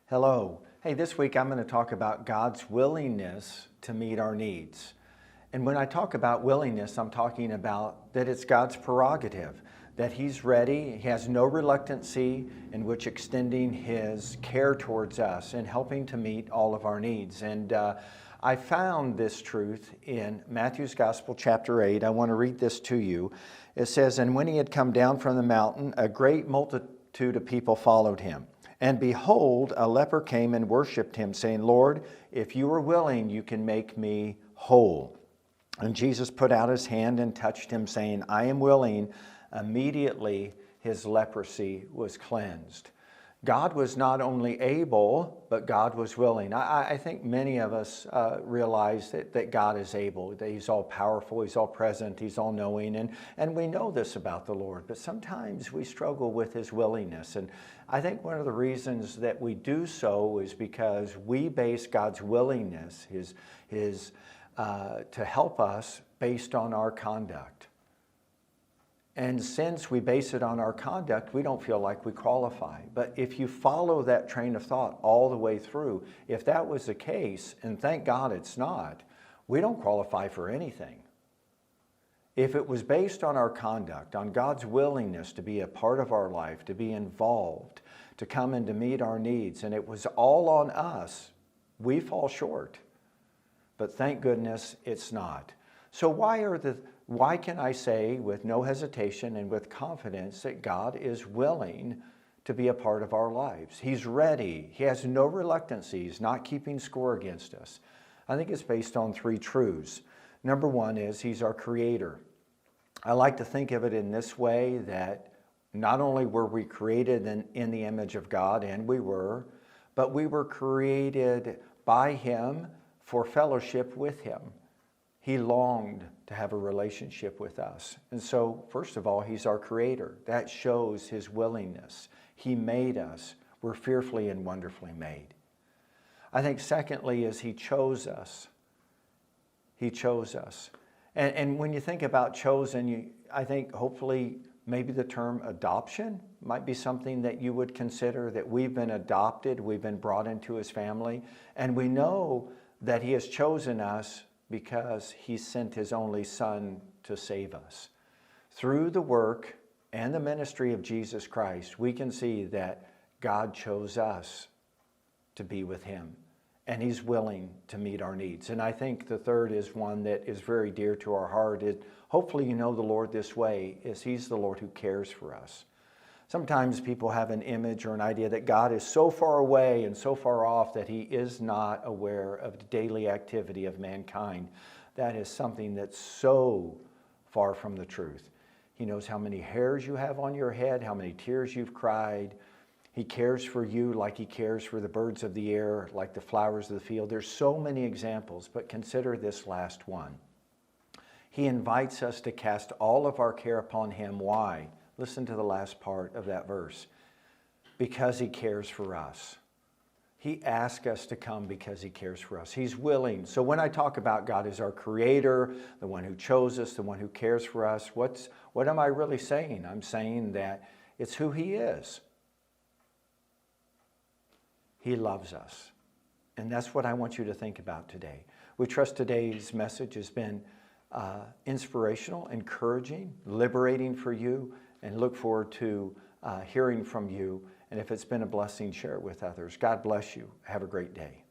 Hello. Hey, this week I'm going to talk about God's willingness to meet our needs. And when I talk about willingness, I'm talking about that it's God's prerogative, that He's ready, He has no reluctancy in which extending His care towards us and helping to meet all of our needs. And I found this truth in Matthew's Gospel, chapter 8. I want to read this to you. It says, "And when He had come down from the mountain, a great multitude of people followed Him. And behold, a leper came and worshipped Him, saying, 'Lord, if you are willing, you can make me whole.' And Jesus put out His hand and touched him, saying, 'I am willing.' Immediately his leprosy was cleansed." God was not only able, but God was willing. I think many of us realize that God is able, that He's all powerful, He's all present, He's all knowing, and we know this about the Lord, but sometimes we struggle with His willingness. And I think one of the reasons that we do so is because we base God's willingness to help us based on our conduct. And since we base it on our conduct, we don't feel like we qualify. But if you follow that train of thought all the way through, if that was the case, and thank God it's not, we don't qualify for anything. If it was based on our conduct, on God's willingness to be a part of our life, to be involved, to come and to meet our needs, and it was all on us, we fall short. But thank goodness it's not. So why can I say with no hesitation and with confidence that God is willing to be a part of our lives? He's ready. He has no reluctancy. He's not keeping score against us. I think it's based on three truths. Number one is He's our Creator. I like to think of it in this way, that not only were we created in the image of God, and we were, but we were created by Him for fellowship with Him. He longed to have a relationship with us. And so, first of all, He's our Creator. That shows His willingness. He made us. We're fearfully and wonderfully made. I think secondly is He chose us. He chose us. And when you think about chosen, I think hopefully maybe the term adoption might be something that you would consider, that we've been adopted, we've been brought into His family, and we know that He has chosen us because He sent His only Son to save us. Through the work and the ministry of Jesus Christ, we can see that God chose us to be with Him, and He's willing to meet our needs. And I think the third is one that is very dear to our heart. Hopefully you know the Lord this way, is He's the Lord who cares for us. Sometimes people have an image or an idea that God is so far away and so far off that He is not aware of the daily activity of mankind. That is something that's so far from the truth. He knows how many hairs you have on your head, how many tears you've cried. He cares for you like He cares for the birds of the air, like the flowers of the field. There's so many examples, but consider this last one. He invites us to cast all of our care upon Him. Why? Listen to the last part of that verse. Because He cares for us. He asks us to come because He cares for us. He's willing. So when I talk about God as our Creator, the one who chose us, the one who cares for us, what am I really saying? I'm saying that it's who He is. He loves us. And that's what I want you to think about today. We trust today's message has been inspirational, encouraging, liberating for you, and look forward to hearing from you. And if it's been a blessing, share it with others. God bless you. Have a great day.